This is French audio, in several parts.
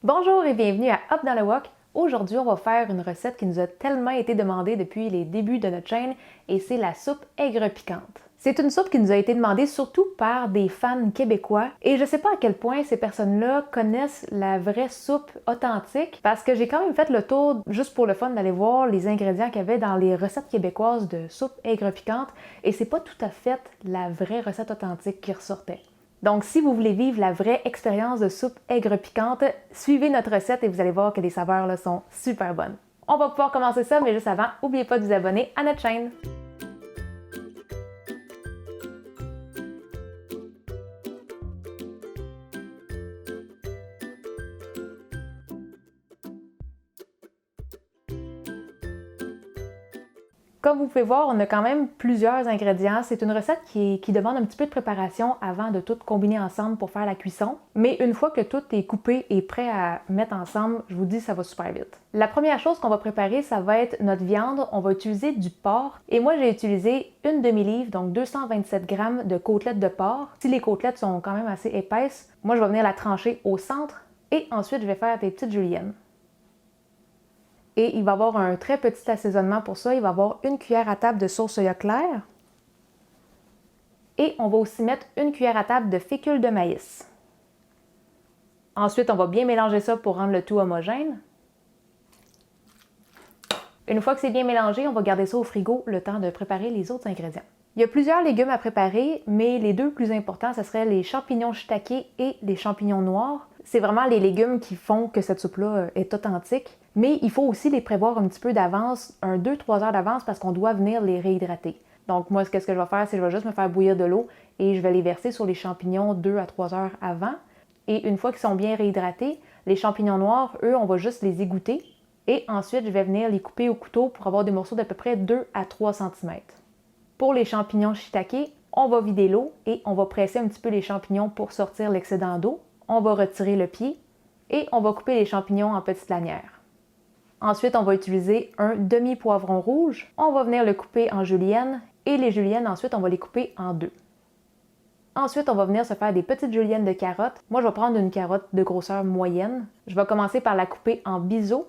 Bonjour et bienvenue à Hop dans le Wok. Aujourd'hui, on va faire une recette qui nous a tellement été demandée depuis les débuts de notre chaîne et c'est la soupe aigre piquante. C'est une soupe qui nous a été demandée surtout par des fans québécois et je sais pas à quel point ces personnes-là connaissent la vraie soupe authentique parce que j'ai quand même fait le tour juste pour le fun d'aller voir les ingrédients qu'il y avait dans les recettes québécoises de soupe aigre piquante et c'est pas tout à fait la vraie recette authentique qui ressortait. Donc, si vous voulez vivre la vraie expérience de soupe aigre piquante, suivez notre recette et vous allez voir que les saveurs là, sont super bonnes. On va pouvoir commencer ça, mais juste avant, n'oubliez pas de vous abonner à notre chaîne. Comme vous pouvez voir, on a quand même plusieurs ingrédients. C'est une recette qui demande un petit peu de préparation avant de tout combiner ensemble pour faire la cuisson. Mais une fois que tout est coupé et prêt à mettre ensemble, je vous dis, ça va super vite. La première chose qu'on va préparer, ça va être notre viande. On va utiliser du porc. Et moi, j'ai utilisé une demi-livre, donc 227 grammes de côtelettes de porc. Si les côtelettes sont quand même assez épaisses, moi, je vais venir la trancher au centre et ensuite, je vais faire des petites juliennes. Et il va y avoir un très petit assaisonnement pour ça. Il va y avoir une cuillère à table de sauce soya claire. Et on va aussi mettre une cuillère à table de fécule de maïs. Ensuite, on va bien mélanger ça pour rendre le tout homogène. Une fois que c'est bien mélangé, on va garder ça au frigo le temps de préparer les autres ingrédients. Il y a plusieurs légumes à préparer, mais les deux plus importants, ce seraient les champignons shiitake et les champignons noirs. C'est vraiment les légumes qui font que cette soupe-là est authentique. Mais il faut aussi les prévoir un petit peu d'avance, 2-3 heures d'avance, parce qu'on doit venir les réhydrater. Donc moi, qu'est-ce que je vais faire, c'est que je vais juste me faire bouillir de l'eau et je vais les verser sur les champignons 2 à 3 heures avant. Et une fois qu'ils sont bien réhydratés, les champignons noirs, eux, on va juste les égoutter. Et ensuite, je vais venir les couper au couteau pour avoir des morceaux d'à peu près 2 à 3 cm. Pour les champignons shiitake, on va vider l'eau et on va presser un petit peu les champignons pour sortir l'excédent d'eau. On va retirer le pied et on va couper les champignons en petites lanières. Ensuite, on va utiliser un demi-poivron rouge. On va venir le couper en juliennes et les juliennes, ensuite, on va les couper en deux. Ensuite, on va venir se faire des petites juliennes de carottes. Moi, je vais prendre une carotte de grosseur moyenne. Je vais commencer par la couper en biseaux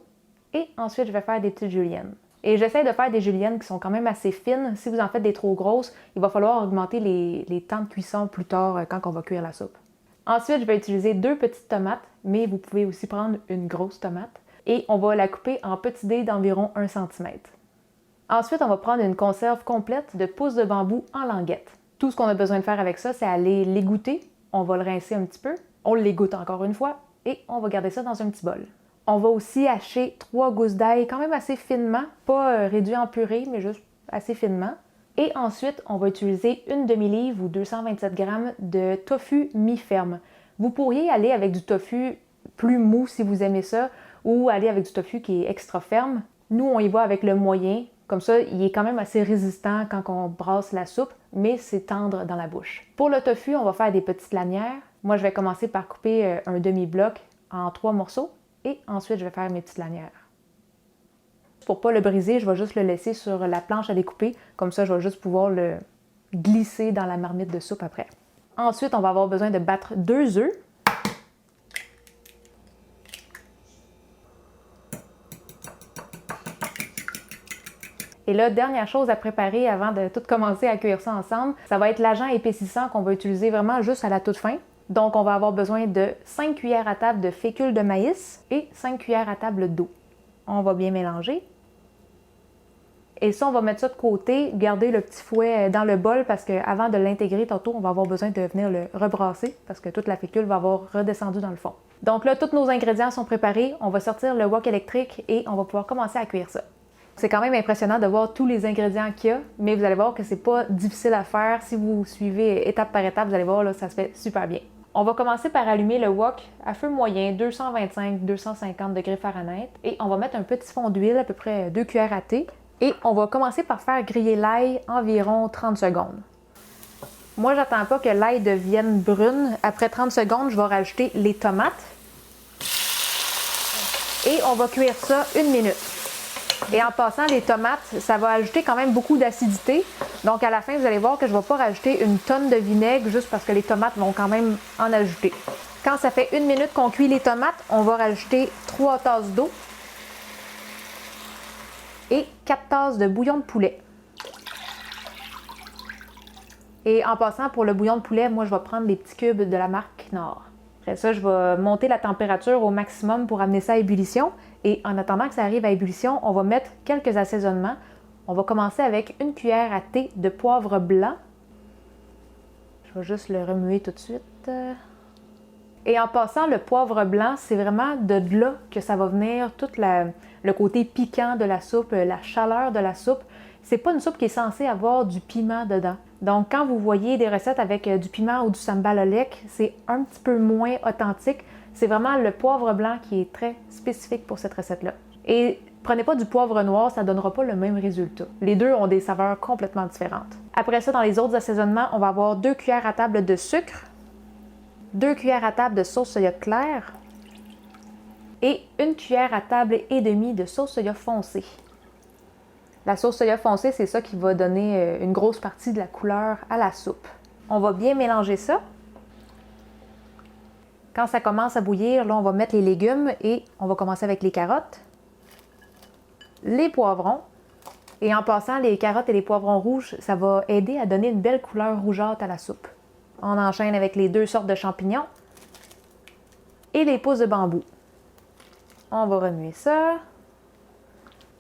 et ensuite, je vais faire des petites juliennes. Et j'essaie de faire des juliennes qui sont quand même assez fines. Si vous en faites des trop grosses, il va falloir augmenter les temps de cuisson plus tard quand on va cuire la soupe. Ensuite, je vais utiliser 2 petites tomates, mais vous pouvez aussi prendre une grosse tomate. Et on va la couper en petits dés d'environ 1 cm. Ensuite, on va prendre une conserve complète de pousses de bambou en languettes. Tout ce qu'on a besoin de faire avec ça, c'est aller l'égoutter. On va le rincer un petit peu, on l'égoutte encore une fois et on va garder ça dans un petit bol. On va aussi hacher 3 gousses d'ail quand même assez finement, pas réduit en purée, mais juste assez finement. Et ensuite, on va utiliser une demi-livre ou 227 grammes de tofu mi-ferme. Vous pourriez aller avec du tofu plus mou si vous aimez ça, ou aller avec du tofu qui est extra ferme. Nous, on y va avec le moyen. Comme ça, il est quand même assez résistant quand on brasse la soupe, mais c'est tendre dans la bouche. Pour le tofu, on va faire des petites lanières. Moi, je vais commencer par couper un demi-bloc en 3 morceaux et ensuite, je vais faire mes petites lanières. Pour ne pas le briser, je vais juste le laisser sur la planche à découper. Comme ça, je vais juste pouvoir le glisser dans la marmite de soupe après. Ensuite, on va avoir besoin de battre 2 œufs. Et là, dernière chose à préparer avant de tout commencer à cuire ça ensemble, ça va être l'agent épaississant qu'on va utiliser vraiment juste à la toute fin. Donc, on va avoir besoin de 5 cuillères à table de fécule de maïs et 5 cuillères à table d'eau. On va bien mélanger. Et ça, on va mettre ça de côté, garder le petit fouet dans le bol parce qu'avant de l'intégrer tantôt, on va avoir besoin de venir le rebrasser parce que toute la fécule va avoir redescendu dans le fond. Donc là, tous nos ingrédients sont préparés. On va sortir le wok électrique et on va pouvoir commencer à cuire ça. C'est quand même impressionnant de voir tous les ingrédients qu'il y a, mais vous allez voir que c'est pas difficile à faire. Si vous suivez étape par étape, vous allez voir, là, ça se fait super bien. On va commencer par allumer le wok à feu moyen, 225-250 degrés Fahrenheit, et on va mettre un petit fond d'huile, à peu près 2 cuillères à thé, et on va commencer par faire griller l'ail environ 30 secondes. Moi, j'attends pas que l'ail devienne brune. Après 30 secondes, je vais rajouter les tomates, et on va cuire ça 1 minute. Et en passant, les tomates, ça va ajouter quand même beaucoup d'acidité. Donc à la fin, vous allez voir que je ne vais pas rajouter une tonne de vinaigre juste parce que les tomates vont quand même en ajouter. Quand ça fait 1 minute qu'on cuit les tomates, on va rajouter 3 tasses d'eau et 4 tasses de bouillon de poulet. Et en passant, pour le bouillon de poulet, moi, je vais prendre les petits cubes de la marque Knorr. Après ça, je vais monter la température au maximum pour amener ça à ébullition. Et en attendant que ça arrive à ébullition, on va mettre quelques assaisonnements. On va commencer avec 1 cuillère à thé de poivre blanc. Je vais juste le remuer tout de suite. Et en passant, le poivre blanc, c'est vraiment de là que ça va venir tout le côté piquant de la soupe, la chaleur de la soupe. C'est pas une soupe qui est censée avoir du piment dedans. Donc, quand vous voyez des recettes avec du piment ou du sambal olek, c'est un petit peu moins authentique. C'est vraiment le poivre blanc qui est très spécifique pour cette recette-là. Et prenez pas du poivre noir, ça donnera pas le même résultat. Les deux ont des saveurs complètement différentes. Après ça, dans les autres assaisonnements, on va avoir 2 cuillères à table de sucre, 2 cuillères à table de sauce soya claire et 1 cuillère à table et demie de sauce soya foncée. La sauce soya foncée, c'est ça qui va donner une grosse partie de la couleur à la soupe. On va bien mélanger ça. Quand ça commence à bouillir, là, on va mettre les légumes et on va commencer avec les carottes, les poivrons. Et en passant, les carottes et les poivrons rouges, ça va aider à donner une belle couleur rougeâtre à la soupe. On enchaîne avec les 2 sortes de champignons et les pousses de bambou. On va remuer ça.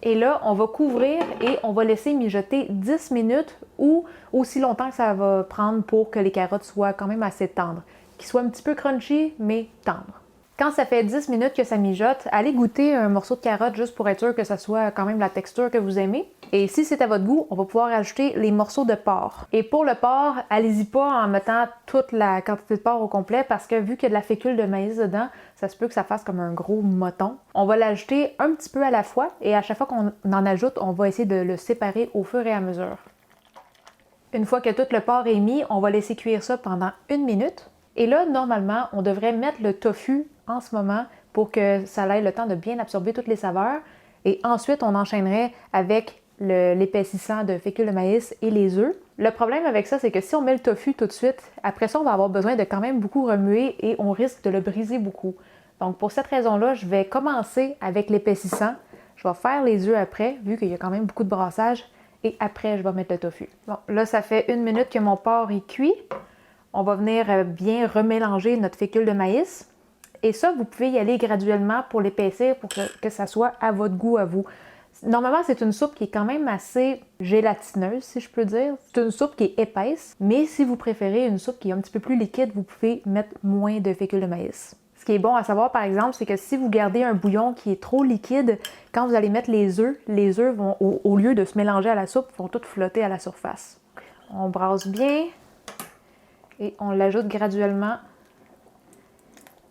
Et là, on va couvrir et on va laisser mijoter 10 minutes ou aussi longtemps que ça va prendre pour que les carottes soient quand même assez tendres. Qu'ils soient un petit peu crunchy, mais tendres. Quand ça fait 10 minutes que ça mijote, allez goûter un morceau de carotte juste pour être sûr que ça soit quand même la texture que vous aimez. Et si c'est à votre goût, on va pouvoir ajouter les morceaux de porc. Et pour le porc, allez-y pas en mettant toute la quantité de porc au complet parce que vu qu'il y a de la fécule de maïs dedans, ça se peut que ça fasse comme un gros mouton. On va l'ajouter un petit peu à la fois et à chaque fois qu'on en ajoute, on va essayer de le séparer au fur et à mesure. Une fois que tout le porc est mis, on va laisser cuire ça pendant 1 minute. Et là, normalement, on devrait mettre le tofu en ce moment pour que ça ait le temps de bien absorber toutes les saveurs. Et ensuite, on enchaînerait avec l'épaississant de fécule de maïs et les œufs. Le problème avec ça, c'est que si on met le tofu tout de suite, après ça, on va avoir besoin de quand même beaucoup remuer et on risque de le briser beaucoup. Donc, pour cette raison-là, je vais commencer avec l'épaississant. Je vais faire les œufs après, vu qu'il y a quand même beaucoup de brassage. Et après, je vais mettre le tofu. Bon, là, ça fait 1 minute que mon porc est cuit. On va venir bien remélanger notre fécule de maïs. Et ça, vous pouvez y aller graduellement pour l'épaissir, pour que ça soit à votre goût à vous. Normalement, c'est une soupe qui est quand même assez gélatineuse, si je peux dire. C'est une soupe qui est épaisse, mais si vous préférez une soupe qui est un petit peu plus liquide, vous pouvez mettre moins de fécule de maïs. Ce qui est bon à savoir, par exemple, c'est que si vous gardez un bouillon qui est trop liquide, quand vous allez mettre les œufs vont, au lieu de se mélanger à la soupe, vont toutes flotter à la surface. On brasse bien et on l'ajoute graduellement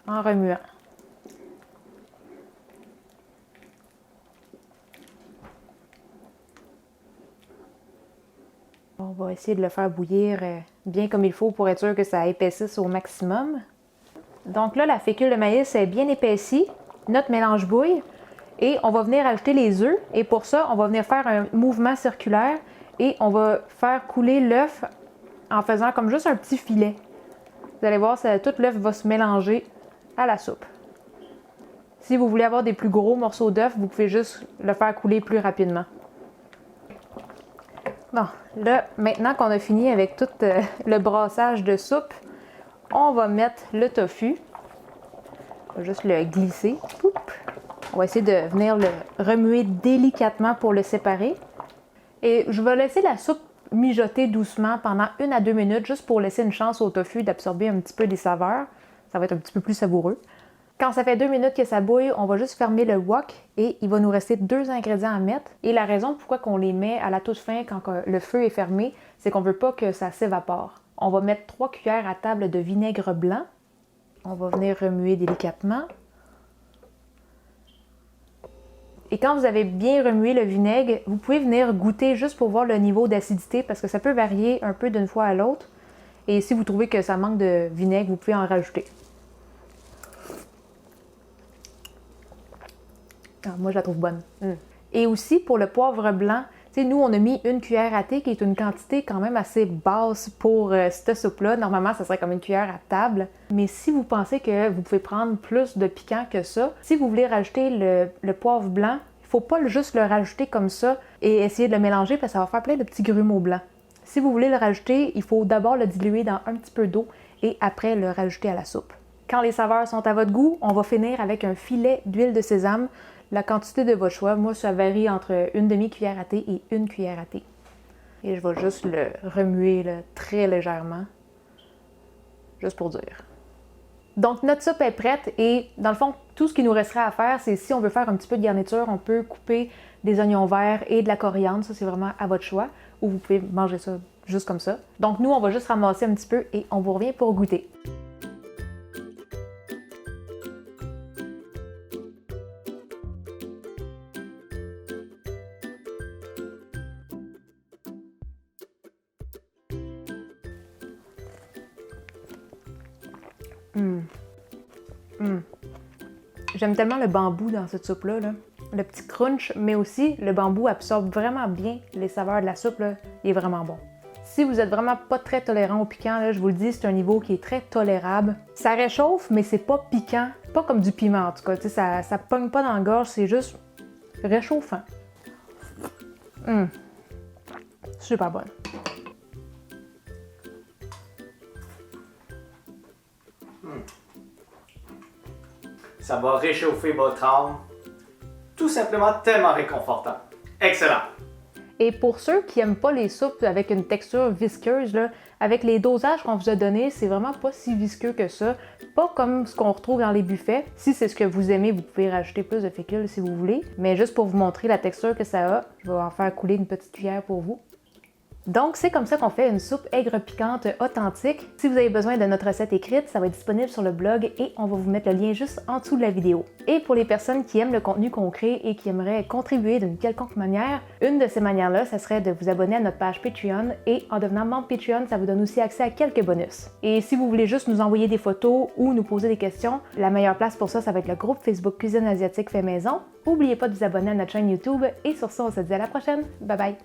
en remuant. On va essayer de le faire bouillir bien comme il faut pour être sûr que ça épaississe au maximum. Donc là, la fécule de maïs est bien épaissie. Notre mélange bouille. Et on va venir ajouter les œufs. Et pour ça, on va venir faire un mouvement circulaire. Et on va faire couler l'œuf en faisant comme juste un petit filet. Vous allez voir, tout l'œuf va se mélanger à la soupe. Si vous voulez avoir des plus gros morceaux d'œuf, vous pouvez juste le faire couler plus rapidement. Bon, là, maintenant qu'on a fini avec tout le brassage de soupe, on va mettre le tofu. On va juste le glisser. Oups. On va essayer de venir le remuer délicatement pour le séparer. Et je vais laisser la soupe mijoter doucement pendant 1 à 2 minutes, juste pour laisser une chance au tofu d'absorber un petit peu des saveurs. Ça va être un petit peu plus savoureux. Quand ça fait 2 minutes que ça bouille, on va juste fermer le wok et il va nous rester 2 ingrédients à mettre. Et la raison pourquoi on les met à la toute fin quand le feu est fermé, c'est qu'on ne veut pas que ça s'évapore. On va mettre 3 cuillères à table de vinaigre blanc. On va venir remuer délicatement. Et quand vous avez bien remué le vinaigre, vous pouvez venir goûter juste pour voir le niveau d'acidité parce que ça peut varier un peu d'une fois à l'autre. Et si vous trouvez que ça manque de vinaigre, vous pouvez en rajouter. Moi, je la trouve bonne. Et aussi, pour le poivre blanc, Tu sais, nous, on a mis 1 cuillère à thé, qui est une quantité quand même assez basse pour cette soupe-là. Normalement, ça serait comme 1 cuillère à table. Mais si vous pensez que vous pouvez prendre plus de piquant que ça, si vous voulez rajouter le poivre blanc, il ne faut pas juste le rajouter comme ça et essayer de le mélanger parce que ça va faire plein de petits grumeaux blancs. Si vous voulez le rajouter, il faut d'abord le diluer dans un petit peu d'eau et après le rajouter à la soupe. Quand les saveurs sont à votre goût, on va finir avec un filet d'huile de sésame. La quantité de votre choix, moi, ça varie entre 1 demi-cuillère à thé et 1 cuillère à thé. Et je vais juste le remuer là, très légèrement, juste pour dire. Donc, notre soupe est prête et, dans le fond, tout ce qui nous resterait à faire, c'est si on veut faire un petit peu de garniture, on peut couper des oignons verts et de la coriandre. Ça, c'est vraiment à votre choix. Ou vous pouvez manger ça juste comme ça. Donc, nous, on va juste ramasser un petit peu et on vous revient pour goûter. J'aime tellement le bambou dans cette soupe-là. Là. Le petit crunch, mais aussi le bambou absorbe vraiment bien les saveurs de la soupe. Là. Il est vraiment bon. Si vous êtes vraiment pas très tolérant au piquant, là, je vous le dis, c'est un niveau qui est très tolérable. Ça réchauffe, mais c'est pas piquant. Pas comme du piment en tout cas. Ça pogne pas dans la gorge, c'est juste réchauffant. Super bonne. Ça va réchauffer votre âme. Tout simplement tellement réconfortant. Excellent! Et pour ceux qui n'aiment pas les soupes avec une texture visqueuse, là, avec les dosages qu'on vous a donnés, c'est vraiment pas si visqueux que ça. Pas comme ce qu'on retrouve dans les buffets. Si c'est ce que vous aimez, vous pouvez rajouter plus de fécule si vous voulez. Mais juste pour vous montrer la texture que ça a, je vais en faire couler une petite cuillère pour vous. Donc, c'est comme ça qu'on fait une soupe aigre piquante authentique. Si vous avez besoin de notre recette écrite, ça va être disponible sur le blog et on va vous mettre le lien juste en dessous de la vidéo. Et pour les personnes qui aiment le contenu qu'on crée et qui aimeraient contribuer d'une quelconque manière, une de ces manières-là, ça serait de vous abonner à notre page Patreon et en devenant membre Patreon, ça vous donne aussi accès à quelques bonus. Et si vous voulez juste nous envoyer des photos ou nous poser des questions, la meilleure place pour ça, ça va être le groupe Facebook Cuisine Asiatique Fait Maison. N'oubliez pas de vous abonner à notre chaîne YouTube et sur ça, on se dit à la prochaine. Bye bye!